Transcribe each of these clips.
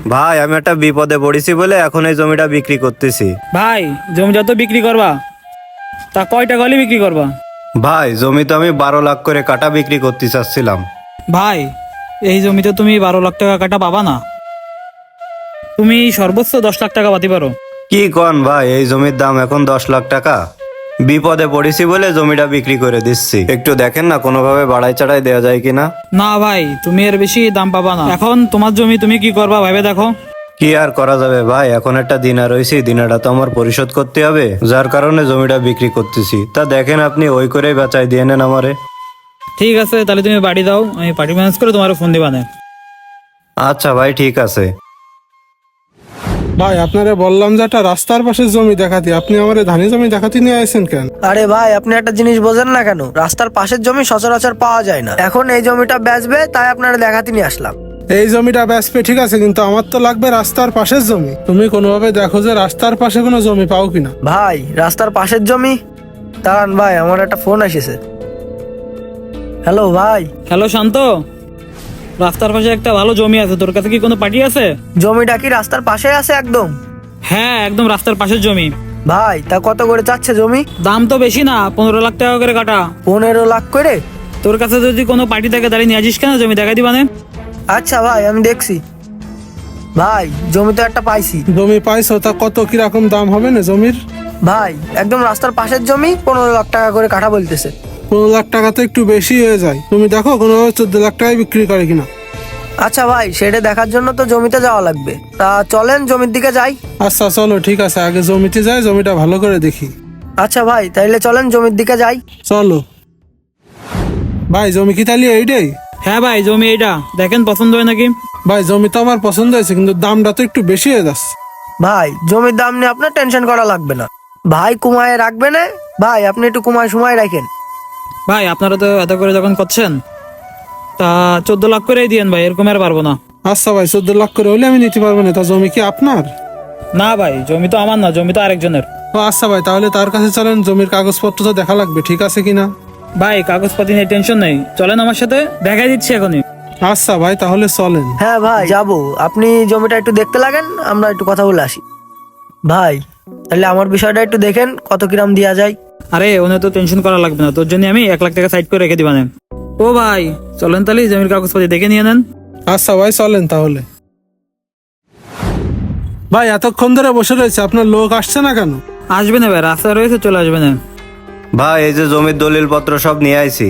ভাই আমি একটা বিপদে পড়েছি বলে এখন এই জমিটা বিক্রি করতেছি। ভাই জমি যত বিক্রি করবা তা কয় টাকা হলে বিক্রি করবা? ভাই জমি তো আমি 12 লাখ করে কাটা বিক্রি করতে চাচ্ছিলাম। ভাই এই জমিতে তুমি 12 লাখ টাকা কাটা পাবা না, তুমি সর্বোচ্চ 10 লাখ টাকা পাতি পারো। কি কন ভাই, এই জমির দাম এখন 10 লাখ টাকা? বিপদে পড়েছি বলে জমিটা বিক্রি করে দিচ্ছি, একটু দেখেন না কোনোভাবে বাড়াই চাড়াই দেওয়া যায় কিনা। না ভাই তুমি এর বেশি দাম পাবা না, এখন তোমার জমি তুমি কি করবা ভেবে দেখো। কি আর করা যাবে ভাই, এখন একটা দিনা রয়েছে, দিনাটা তো আমার পরিশোধ করতে হবে, যার কারণে জমিটা বিক্রি করতেছি। তা দেখেন আপনি ওই করেই বেচাই দিয়ে নেন আমারে। ঠিক আছে তাহলে তুমি বাড়ি দাও, আমি পার্টি ম্যানেজ করে তোমার ফোন দিবা না। আচ্ছা ভাই ঠিক আছে। ভাই আপনারা বললাম যে একটা রাস্তার পাশে জমি দেখাতে, আপনি আমার ধানি জমি দেখাতে নিয়ে আসেন কেন? আরে ভাই আপনি একটা জিনিস বোঝেন না কেন, রাস্তার পাশের জমি সচরাচর পাওয়া যায় না, এখন এই জমিটা বেচবে তাই আপনারা দেখাতে নিয়ে আসলাম। এই জমিটা বেচবে ঠিক আছে, কিন্তু আমার তো লাগবে রাস্তার পাশের জমি। তুমি কোনোভাবে দেখো যে রাস্তার পাশে কোনো জমি পাও কিনা। ভাই রাস্তার পাশের জমি, দাঁড়ান ভাই আমার একটা ফোন এসেছে। হ্যালো ভাই। হ্যালো শান্ত, রাস্তার পাশে একটা ভালো জমি আছে, তোর কাছে কি কোনো পার্টি আছে? জমিটা কি রাস্তার পাশে আছে একদম? হ্যাঁ একদম রাস্তার পাশের জমি। ভাই তা কত করে চাচ্ছে জমি? দাম তো বেশি না, 15 লাখ টাকা করে কাটা। 15 লাখ করে? তোর কাছে যদি কোনো পার্টি থাকে দাঁড়িয়ে নিয়ে আসিস কেন, জমি দেখাই দিবানে। আচ্ছা ভাই আমি দেখছি। ভাই জমি তো একটা পাইছি। জমি পাইছো, তা কত কিরকম দাম হবে না জমির? ভাই একদম রাস্তার পাশের জমি, 15 লাখ টাকা করে কাঠা বলতেছে। 15 লাখ টাকা তো একটু বেশি হয়ে যায়, তুমি দেখো কোনোভাবে 14 লাখ টাকায় বিক্রি করে কিনা। আচ্ছা ভাই সেটা দেখার জন্য তো জমিতে যাওয়া লাগবে, তা চলেন জমির দিকে যাই। আচ্ছা চলো ঠিক আছে, আগে জমিতে যাই, জমিটা ভালো করে দেখি। আচ্ছা ভাই তাইলে চলেন জমির দিকে যাই। চলো ভাই, জমি কি তাহলে এইটাই? হ্যাঁ ভাই জমি এইটা, দেখেন পছন্দ হয় নাকি। ভাই জমি তো আমার পছন্দ হয়েছে, কিন্তু দামটা তো একটু বেশি হয়ে যাচ্ছে। ভাই জমির দাম নিয়ে আপনার টেনশন করা লাগবে না, ভাই কুমায় রাখবে না। ভাই আপনি একটু কুমায় সময় রাখেন। ভাই আপনারা তো এত করে যখন করছেন, তা 14 লাখ করেই দিয়েন ভাই, এরকম আর পারবো না। আচ্ছা ভাই 14 লাখ করে হলে আমি নিতে পারবো না। তা জমি কি আপনার? না ভাই জমি তো আমার না, জমি তো আরেকজনের। ও আচ্ছা ভাই, তাহলে তার কাছে চলেন, জমির কাগজপত্র তো দেখা লাগবে, ঠিক আছে কিনা। ভাই কাগজপাতি নিয়ে টেনশন নেই, চলেন আমার সাথে, দেখাই দিচ্ছি এখনই। আচ্ছা ভাই তাহলে চলেন। হ্যাঁ ভাই যাবো, আপনি জমিটা একটু দেখতে লাগেন, আমরা একটু কথা বলে আসি। ভাই তাহলে আমার বিষয়টা একটু দেখেন কত কিরাম দেওয়া যায়। আরে ওনে তো টেনশন করা লাগবে না, তোর জন্য আমি 1 লাখ টাকা সাইড করে রেখে দিবানে। ও ভাই চলেন তাহলে জমির কাগজপাতি দেখে নিয়ে নেন। আচ্ছা ভাই চলেন তাহলে। ভাই এতক্ষণ ধরে বসে রয়েছে, আপনার লোক আসছে না কেন? আসবে না ভাই, রাস্তা রয়েছে, চলে আসবে না। ভাই এই যে জমির দলিল পত্র সব নিয়ে আইছি।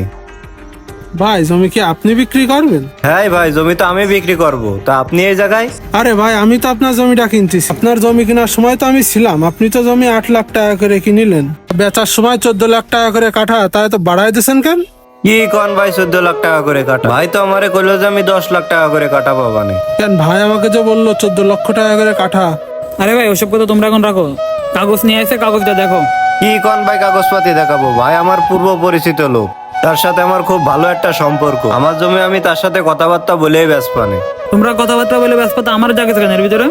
ভাই জমি কি আপনি বিক্রি করবেন? হ্যাঁ ভাই জমি তো আমি বিক্রি করব, তা আপনি এই জায়গায়? আরে ভাই আমি তো আপনার জমিটা কিনতেছি, আপনার জমি কেনার সময় তো আমি ছিলাম, আপনি তো জমি 8 লাখ টাকা করে কিনিলেন, বেচার সময় 14 লাখ টাকা করে কাঠা, তাই তো বাড়াই দিয়েছেন কেন? কি কন ভাই 14 লাখ টাকা করে কাটা? ভাই তো আমারে কইলো যে আমি 10 লাখ টাকা করে কাটা পাবানে। কেন ভাই আমাকে যে বললো 14 লক্ষ টাকা করে কাঠা। আরে ভাই ওসব কথা তোমরা এখন রাখো, কাগজ নিয়ে এসে কাগজটা দেখো। কি কন ভাই কাগজপাতি দেখাবো? ভাই আমার পূর্ব পরিচিত লোক, তার সাথে আমার খুব ভালো একটা সম্পর্ক, আমার জমি আমি তার সাথে কথাবার্তা বলেই বেচপানে। তোমরা কথাবার্তা বলে ব্যস্ত, আমার জায়গা কেন এর ভিতরে?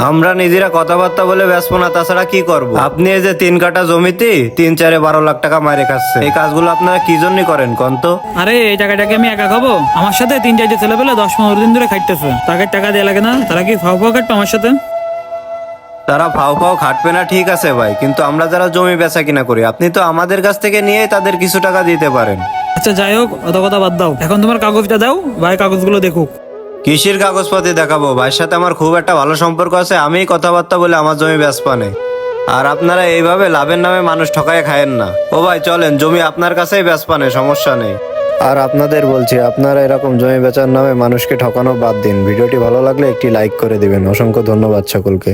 আমরা নিজেরা কথাবার্তা বলে বেচবো না, তাছাড়া কি করব? আপনি এই যে 3 কাঠা জমিতে 3-4 12 লাখ টাকা মারে খাচ্ছে, এই কাজগুলো আপনারা কি জন্য করেন কন তো? আরে এই টাকাটাকে আমি একা খাবো? আমার সাথে 3-4 ছেলে পেলে 10-15 দিন ধরে খাইতেছে, তাকে টাকা দেওয়া লাগে না? তারা কি ফাও ফাও কাটবে আমার সাথে? তারা ফাও ফাও খাটবে না ঠিক আছে ভাই, কিন্তু আমরা যারা জমি বেচা কিনা করি, আপনি তো আমাদের কাছ থেকে নিয়ে তাদের কিছু টাকা দিতে পারেন। আচ্ছা যাই হোক, অত কথা বাদ দাও, এখন তোমার কাগজটা দাও, ভাই কাগজগুলো দেখুক। কৃষির কাগজপাতি দেখাবো? ভাইয়ের সাথে আমার খুব একটা ভালো সম্পর্ক আছে, আমি কথাবার্তা বলে আমার জমি বেচপানে। আর আপনারা এইভাবে লাভের নামে মানুষ ঠকায় খায়েন না। ও ভাই চলেন, জমি আপনার কাছেই বেচপানে, সমস্যা নেই। আর আপনাদের বলছি, আপনারা এরকম জমি বেচার নামে মানুষকে ঠকানো বাদ দিন। ভিডিওটি ভালো লাগলে একটি লাইক করে দিবেন। অসংখ্য ধন্যবাদ সকলকে।